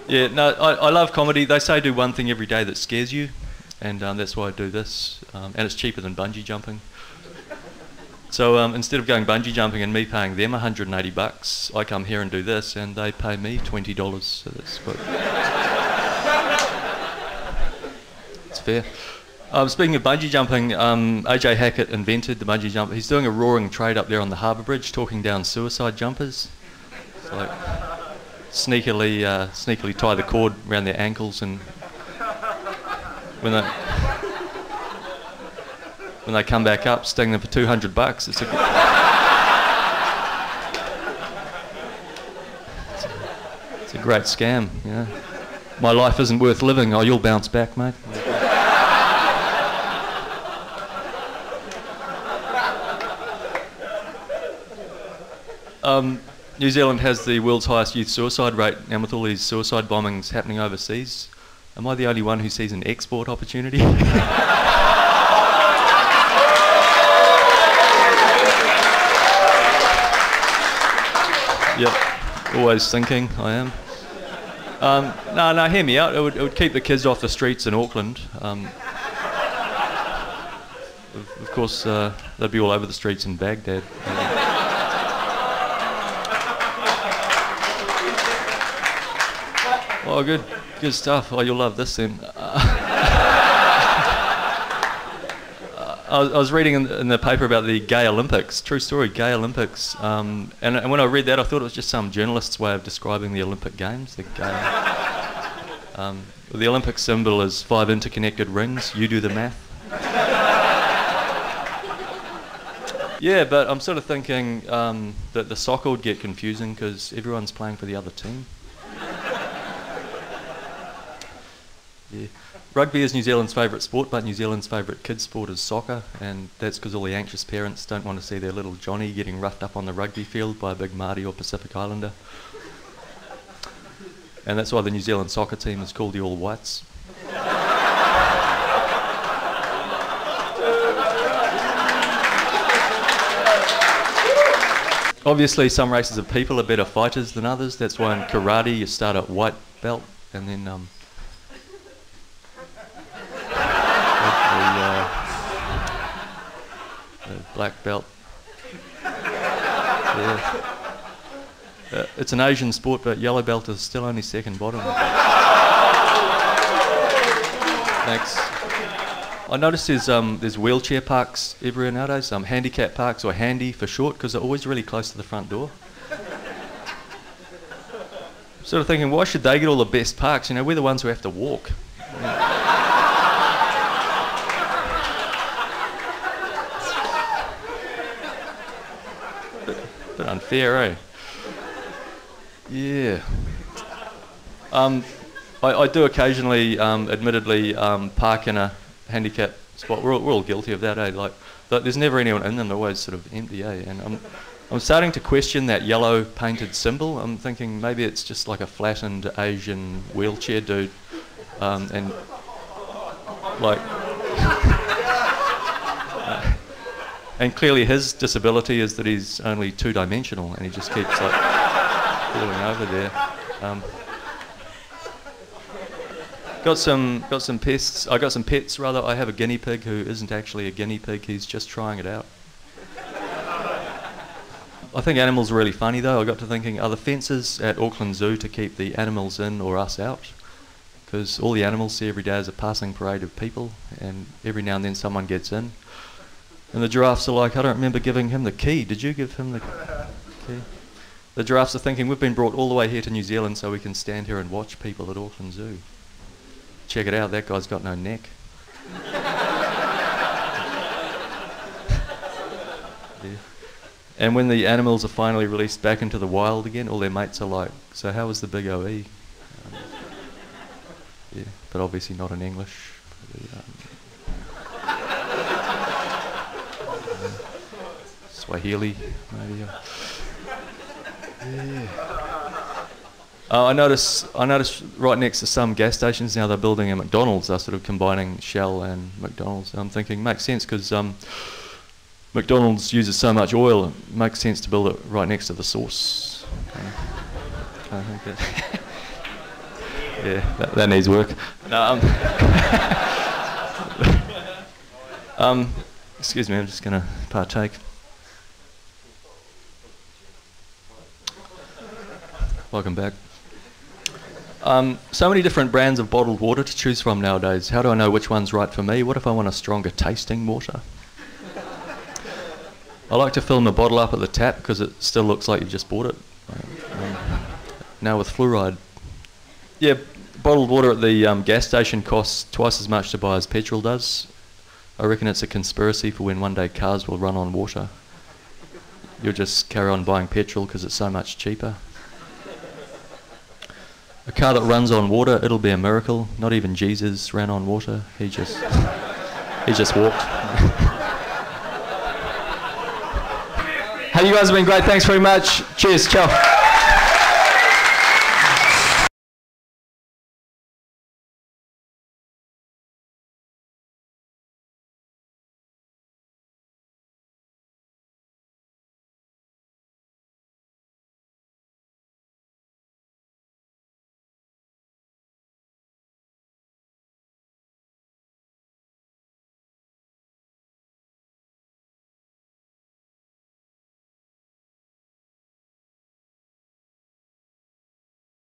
Yeah, no, I love comedy. They say do one thing every day that scares you, and that's why I do this. And it's cheaper than bungee jumping. So instead of going bungee jumping and me paying them $180, I come here and do this, and they pay me $20. So that's quite it's fair. Speaking of bungee jumping, AJ Hackett invented the bungee jump. He's doing a roaring trade up there on the Harbour Bridge, talking down suicide jumpers. It's like sneakily tie the cord around their ankles, and when they come back up, sting them for $200. It's a great scam. You know, my life isn't worth living. Oh, you'll bounce back, mate. New Zealand has the world's highest youth suicide rate, and with all these suicide bombings happening overseas, am I the only one who sees an export opportunity? Yep, always thinking I am. No, hear me out. It would keep the kids off the streets in Auckland. Of course, they'd be all over the streets in Baghdad. Oh, good stuff. Oh, you'll love this then. I was reading in the paper about the Gay Olympics. True story, Gay Olympics. And when I read that, I thought it was just some journalist's way of describing the Olympic Games. The Olympic symbol is 5 interconnected rings. You do the math. Yeah, but I'm sort of thinking that the soccer would get confusing because everyone's playing for the other team. Yeah. Rugby is New Zealand's favourite sport, but New Zealand's favourite kids' sport is soccer, and that's because all the anxious parents don't want to see their little Johnny getting roughed up on the rugby field by a big Māori or Pacific Islander. And that's why the New Zealand soccer team is called the All Whites. Obviously, some races of people are better fighters than others. That's why in karate you start at white belt and then black belt. Yeah. It's an Asian sport, but yellow belt is still only second bottom. Thanks. I noticed there's wheelchair parks everywhere nowadays, handicap parks, or handy for short, because they're always really close to the front door. Sort of thinking, why should they get all the best parks? You know, we're the ones who have to walk. Bit unfair, eh? Yeah. I do occasionally, admittedly, park in a handicap spot. We're all guilty of that, eh? Like, there's never anyone in them. They're always sort of empty, eh? And I'm starting to question that yellow painted symbol. I'm thinking maybe it's just like a flattened Asian wheelchair dude, and like. And clearly his disability is that he's only two-dimensional and he just keeps like falling over there. Got some pests. I got some pets rather. I have a guinea pig who isn't actually a guinea pig. He's just trying it out. I think animals are really funny though. I got to thinking, are the fences at Auckland Zoo to keep the animals in or us out? Because all the animals see every day is a passing parade of people, and every now and then someone gets in. And the giraffes are like, I don't remember giving him the key. Did you give him the key? The giraffes are thinking, we've been brought all the way here to New Zealand so we can stand here and watch people at Auckland Zoo. Check it out, that guy's got no neck. Yeah. And when the animals are finally released back into the wild again, all their mates are like, so how was the big OE? Yeah, but obviously not in English. Swahili, maybe. Yeah. I notice right next to some gas stations now they're building a McDonald's. They're sort of combining Shell and McDonald's. I'm thinking makes sense because McDonald's uses so much oil. It makes sense to build it right next to the source. I think that Yeah, that needs work. No, excuse me, I'm just going to partake. Welcome back. So many different brands of bottled water to choose from nowadays. How do I know which one's right for me? What if I want a stronger tasting water? I like to fill my bottle up at the tap because it still looks like you've just bought it. Now with fluoride. Yeah, bottled water at the gas station costs twice as much to buy as petrol does. I reckon it's a conspiracy for when one day cars will run on water. You'll just carry on buying petrol because it's so much cheaper. A car that runs on water, it'll be a miracle. Not even Jesus ran on water. He just walked. Hey, you guys have been great. Thanks very much. Cheers. Ciao.